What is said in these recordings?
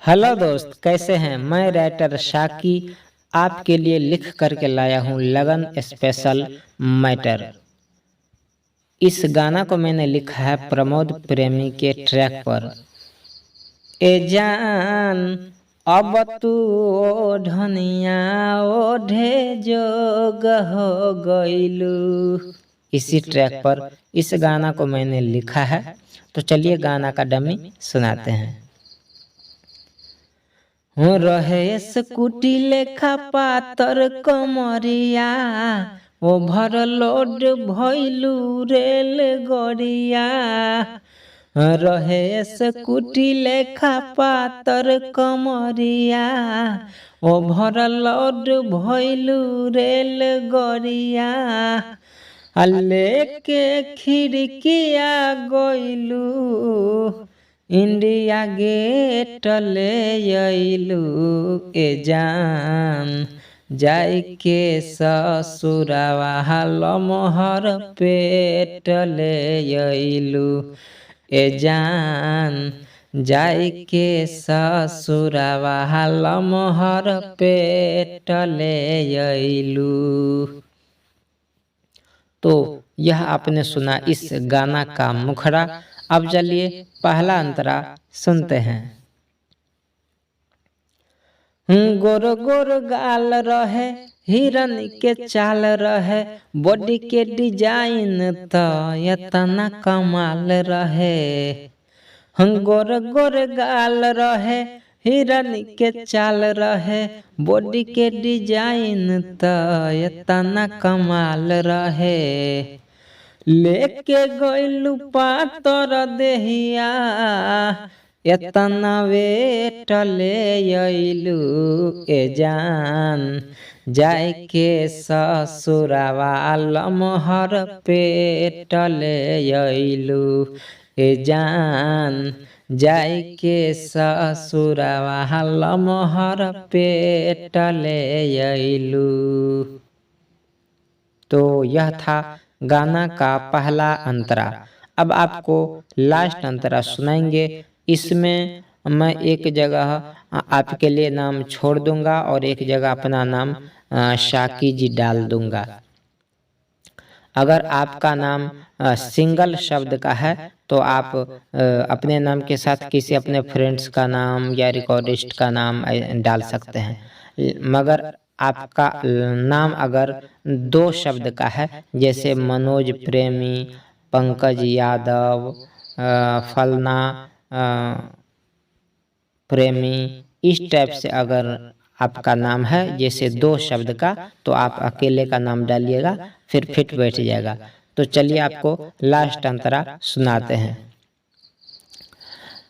Hello दोस्त, कैसे हैं। मैं राइटर शाकी आपके लिए लिख करके लाया हूँ लगन स्पेशल मैटर। इस गाना को मैंने लिखा है प्रमोद प्रेमी के ट्रैक पर। ए जान अब तू ओढ़निया ओढ़े जोग हो गइलू। इसी ट्रैक पर इस गाना को मैंने लिखा है। तो चलिए गाना का डमी सुनाते हैं। हो रहे स्कूटी लेखा पातर कमरिया, ओवरलोड भइलू रेल गड़िया। रहे स्कूटी लेखा पातर कमरिया, ओवरलोड भइलू रेल गड़िया। लेके खिड़किया गइलू, इंडिया गेट ले अइलू। ए जान जाई के ससुरवा लमहर पेट ले अइलू। ए जान जाई के ससुरवा लमहर पेट ले अइलू। तो यह आपने सुना इस गाना का मुखड़ा। अब चलिए पहला अंतरा सुनते हैं। गोर गोर गाल रहे, हिरन के चाल रहे, बॉडी के डिजाइन तो इतना कमाल रहे। गोर गोर गाल रहे, हिरन के चाल रहे, बॉडी के डिजाइन तो इतना कमाल रहे। लेके गइलू पातर देहिया, इतना वेट ले अइलू। ए जान जाए के ससुरवा लमहर पेट ले अइलू। ए जान जाए के ससुरवा लमहर पेट ले अइलू। तो यह था गाना का पहला अंतरा। अब आपको लास्ट अंतरा सुनाएंगे। इसमें मैं एक जगह आपके लिए नाम छोड़ दूंगा और एक जगह अपना नाम शाकी जी डाल दूंगा। अगर आपका नाम सिंगल शब्द का है तो आप अपने नाम के साथ किसी अपने फ्रेंड्स का नाम या रिकॉर्डिस्ट का नाम डाल सकते हैं। मगर आपका नाम अगर दो शब्द का है, जैसे मनोज प्रेमी, पंकज यादव, फलना प्रेमी, इस टाइप से अगर आपका नाम है जैसे दो शब्द का, तो आप अकेले का नाम डालिएगा, फिर फिट बैठ जाएगा। तो चलिए आपको लास्ट अंतरा सुनाते हैं।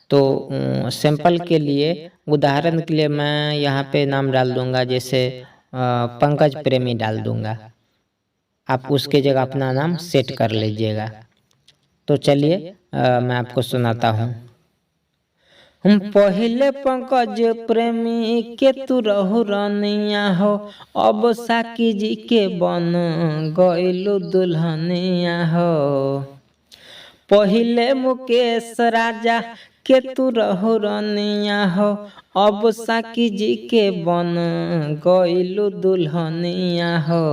तो सैंपल के लिए, उदाहरण के लिए मैं यहाँ पे नाम डाल दूंगा, जैसे पंकज प्रेमी डाल दूंगा। आप उसके जगह अपना नाम सेट कर लीजिएगा। तो चलिए मैं आपको सुनाता हूँ। हम पहले पंकज प्रेमी के तू रहु रनिया हो, अब साकी जी के बन गइलू दुल्हनिया हो। पहले मुकेश राजा के तू रहु रनिया हो, अब साकी जी के बन गइलू दुल्हनिया हो।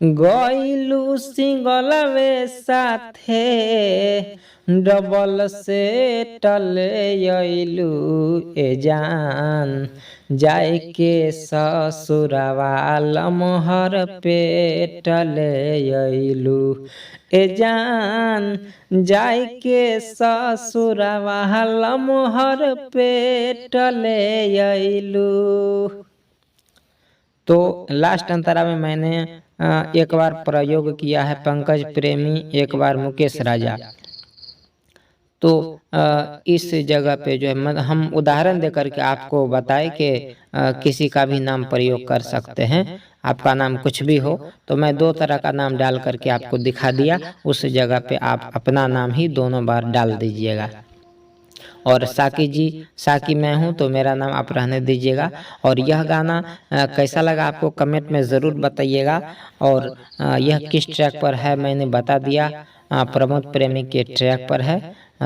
गइलू सिंगल वे साथे, डबल सेट ले अइलू। ए जान जाए के ससुरवा लमहर पेट ले अइलू। ए जान जाए के ससुरवा लमहर पेट ले अइलू। तो लास्ट अंतरा में मैंने एक बार प्रयोग किया है पंकज प्रेमी, एक बार मुकेश राजा। तो इस जगह पे जो है हम उदाहरण देकर के आपको बताए कि किसी का भी नाम प्रयोग कर सकते हैं। आपका नाम कुछ भी हो, तो मैं दो तरह का नाम डाल करके आपको दिखा दिया। उस जगह पे आप अपना नाम ही दोनों बार डाल दीजिएगा। और साकी जी, साकी मैं हूँ, तो मेरा नाम आप रहने दीजिएगा। और यह गाना कैसा लगा आपको कमेंट में ज़रूर बताइएगा। और यह किस ट्रैक पर है मैंने बता दिया, प्रमोद प्रेमी के ट्रैक पर है।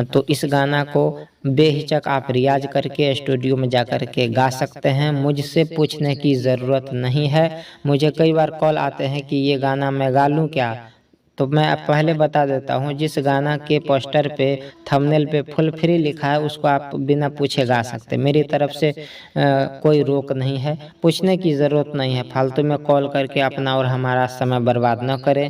तो इस गाना को बेहिचक आप रियाज करके स्टूडियो में जा कर के गा सकते हैं। मुझसे पूछने की ज़रूरत नहीं है। मुझे कई बार कॉल आते हैं कि ये गाना मैं गा लूँ क्या? तो मैं पहले बता देता हूँ, जिस गाना के पोस्टर पे थंबनेल पे फुल फ्री लिखा है उसको आप बिना पूछे गा सकते हैं। मेरी तरफ से कोई रोक नहीं है, पूछने की ज़रूरत नहीं है। फालतू में कॉल करके अपना और हमारा समय बर्बाद न करें।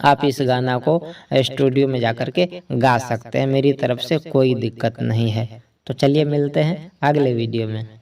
आप इस गाना को स्टूडियो में जा कर के गा सकते हैं, मेरी तरफ से कोई दिक्कत नहीं है। तो चलिए मिलते हैं अगले वीडियो में।